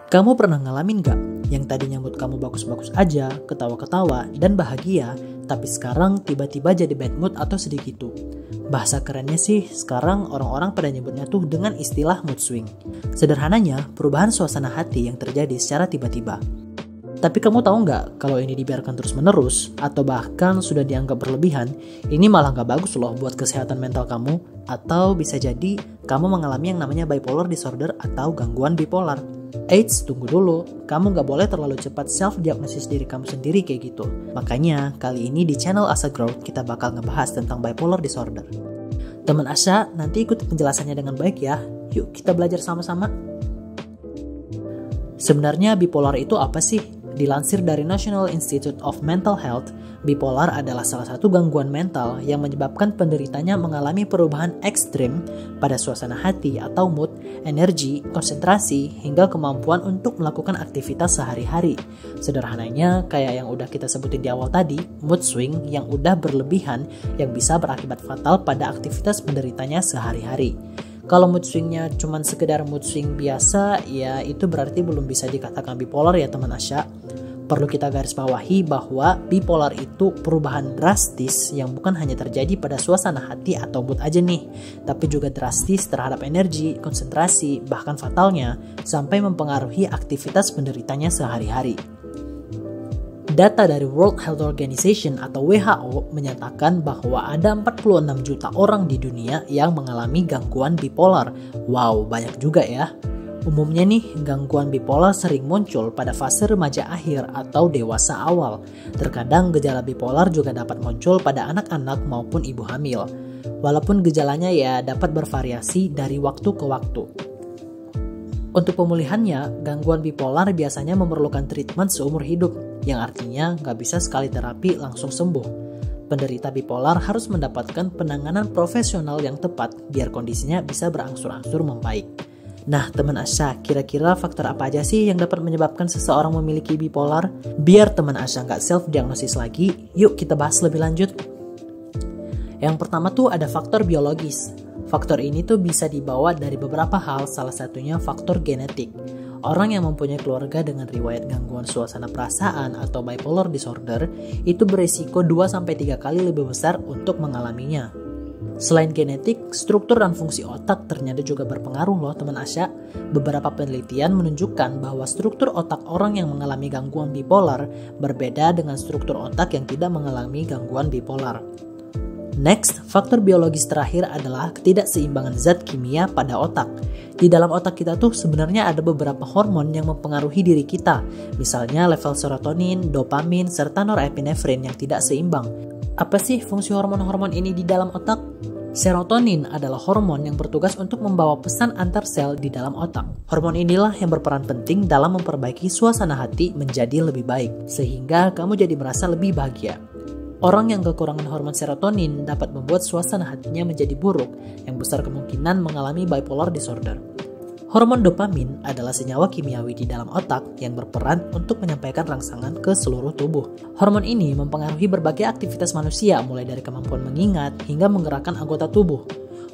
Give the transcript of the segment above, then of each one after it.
Kamu pernah ngalamin gak yang tadinya mood kamu bagus-bagus aja, ketawa-ketawa, dan bahagia, tapi sekarang tiba-tiba jadi bad mood atau sedih gitu? Bahasa kerennya sih, sekarang orang-orang pada nyebutnya tuh dengan istilah mood swing. Sederhananya, perubahan suasana hati yang terjadi secara tiba-tiba. Tapi kamu tahu nggak kalau ini dibiarkan terus-menerus, atau bahkan sudah dianggap berlebihan, ini malah nggak bagus loh buat kesehatan mental kamu, atau bisa jadi kamu mengalami yang namanya bipolar disorder atau gangguan bipolar. Eits, tunggu dulu, kamu gak boleh terlalu cepat self-diagnosis diri kamu sendiri kayak gitu. Makanya, kali ini di channel Asa Growth kita bakal ngebahas tentang bipolar disorder. Teman Asa, nanti ikuti penjelasannya dengan baik ya. Yuk kita belajar sama-sama. Sebenarnya bipolar itu apa sih? Dilansir dari National Institute of Mental Health, bipolar adalah salah satu gangguan mental yang menyebabkan penderitanya mengalami perubahan ekstrim pada suasana hati atau mood, energi, konsentrasi, hingga kemampuan untuk melakukan aktivitas sehari-hari. Sederhananya, kayak yang udah kita sebutin di awal tadi, mood swing yang udah berlebihan yang bisa berakibat fatal pada aktivitas penderitanya sehari-hari. Kalau mood swingnya cuma sekedar mood swing biasa, ya itu berarti belum bisa dikatakan bipolar ya teman Asya. Perlu kita garis bawahi bahwa bipolar itu perubahan drastis yang bukan hanya terjadi pada suasana hati atau mood aja nih, tapi juga drastis terhadap energi, konsentrasi, bahkan fatalnya sampai mempengaruhi aktivitas penderitanya sehari-hari. Data dari World Health Organization atau WHO menyatakan bahwa ada 46 juta orang di dunia yang mengalami gangguan bipolar. Wow, banyak juga ya. Umumnya nih, gangguan bipolar sering muncul pada fase remaja akhir atau dewasa awal. Terkadang gejala bipolar juga dapat muncul pada anak-anak maupun ibu hamil. Walaupun gejalanya ya dapat bervariasi dari waktu ke waktu. Untuk pemulihannya, gangguan bipolar biasanya memerlukan treatment seumur hidup, yang artinya nggak bisa sekali terapi langsung sembuh. Penderita bipolar harus mendapatkan penanganan profesional yang tepat biar kondisinya bisa berangsur-angsur membaik. Nah, teman Asya, kira-kira faktor apa aja sih yang dapat menyebabkan seseorang memiliki bipolar? Biar teman Asya nggak self-diagnosis lagi, yuk kita bahas lebih lanjut. Yang pertama tuh ada faktor biologis. Faktor ini tuh bisa dibawa dari beberapa hal, salah satunya faktor genetik. Orang yang mempunyai keluarga dengan riwayat gangguan suasana perasaan atau bipolar disorder itu beresiko 2-3 kali lebih besar untuk mengalaminya. Selain genetik, struktur dan fungsi otak ternyata juga berpengaruh loh teman Asya. Beberapa penelitian menunjukkan bahwa struktur otak orang yang mengalami gangguan bipolar berbeda dengan struktur otak yang tidak mengalami gangguan bipolar. Next, faktor biologis terakhir adalah ketidakseimbangan zat kimia pada otak. Di dalam otak kita tuh sebenarnya ada beberapa hormon yang mempengaruhi diri kita. Misalnya level serotonin, dopamin, serta norepinefrin yang tidak seimbang. Apa sih fungsi hormon-hormon ini di dalam otak? Serotonin adalah hormon yang bertugas untuk membawa pesan antar sel di dalam otak. Hormon inilah yang berperan penting dalam memperbaiki suasana hati menjadi lebih baik, sehingga kamu jadi merasa lebih bahagia. Orang yang kekurangan hormon serotonin dapat membuat suasana hatinya menjadi buruk, yang besar kemungkinan mengalami bipolar disorder. Hormon dopamin adalah senyawa kimiawi di dalam otak yang berperan untuk menyampaikan rangsangan ke seluruh tubuh. Hormon ini mempengaruhi berbagai aktivitas manusia, mulai dari kemampuan mengingat hingga menggerakkan anggota tubuh.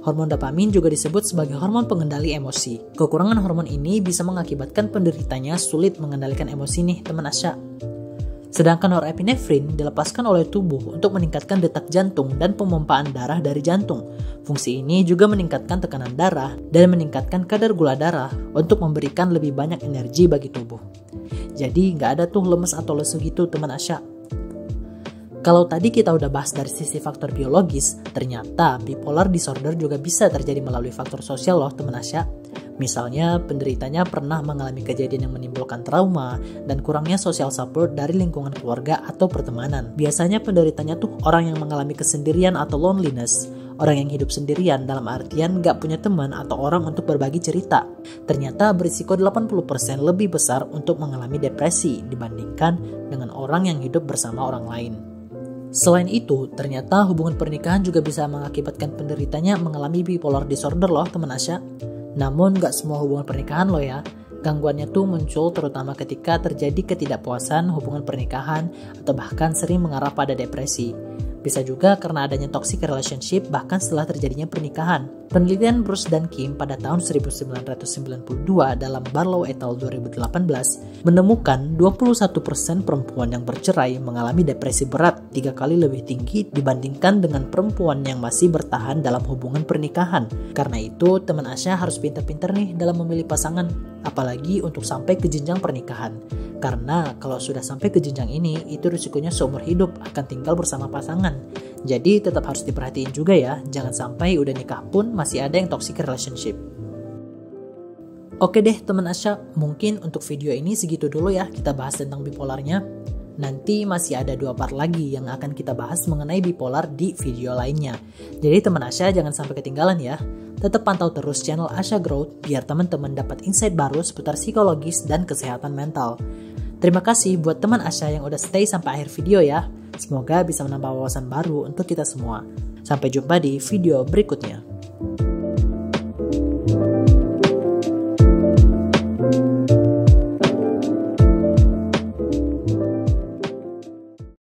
Hormon dopamin juga disebut sebagai hormon pengendali emosi. Kekurangan hormon ini bisa mengakibatkan penderitanya sulit mengendalikan emosi nih teman Asya. Sedangkan norepinefrin dilepaskan oleh tubuh untuk meningkatkan detak jantung dan pemompaan darah dari jantung. Fungsi ini juga meningkatkan tekanan darah dan meningkatkan kadar gula darah untuk memberikan lebih banyak energi bagi tubuh. Jadi nggak ada tuh lemes atau lesu gitu teman Asya. Kalau tadi kita udah bahas dari sisi faktor biologis, ternyata bipolar disorder juga bisa terjadi melalui faktor sosial loh teman Asya. Misalnya, penderitanya pernah mengalami kejadian yang menimbulkan trauma dan kurangnya social support dari lingkungan keluarga atau pertemanan. Biasanya penderitanya tuh orang yang mengalami kesendirian atau loneliness, orang yang hidup sendirian dalam artian gak punya teman atau orang untuk berbagi cerita. Ternyata berisiko 80% lebih besar untuk mengalami depresi dibandingkan dengan orang yang hidup bersama orang lain. Selain itu, ternyata hubungan pernikahan juga bisa mengakibatkan penderitanya mengalami bipolar disorder loh teman Asya. Namun gak semua hubungan pernikahan loh ya. Gangguannya tuh muncul terutama ketika terjadi ketidakpuasan hubungan pernikahan atau bahkan sering mengarah pada depresi. Bisa juga karena adanya toxic relationship bahkan setelah terjadinya pernikahan. Penelitian Bruce dan Kim pada tahun 1992 dalam Barlow et al. 2018 menemukan 21% perempuan yang bercerai mengalami depresi berat 3 kali lebih tinggi dibandingkan dengan perempuan yang masih bertahan dalam hubungan pernikahan. Karena itu, teman Asya harus pintar-pintar nih dalam memilih pasangan, apalagi untuk sampai ke jenjang pernikahan. Karena kalau sudah sampai ke jenjang ini, itu risikonya seumur hidup akan tinggal bersama pasangan. Jadi tetap harus diperhatiin juga ya, jangan sampai udah nikah pun masih ada yang toxic relationship. Oke deh teman Asya, mungkin untuk video ini segitu dulu ya kita bahas tentang bipolarnya. Nanti masih ada 2 part lagi yang akan kita bahas mengenai bipolar di video lainnya. Jadi teman Asya jangan sampai ketinggalan ya. Tetap pantau terus channel Asya Growth biar teman-teman dapat insight baru seputar psikologis dan kesehatan mental. Terima kasih buat teman Asya yang udah stay sampai akhir video ya. Semoga bisa menambah wawasan baru untuk kita semua. Sampai jumpa di video berikutnya.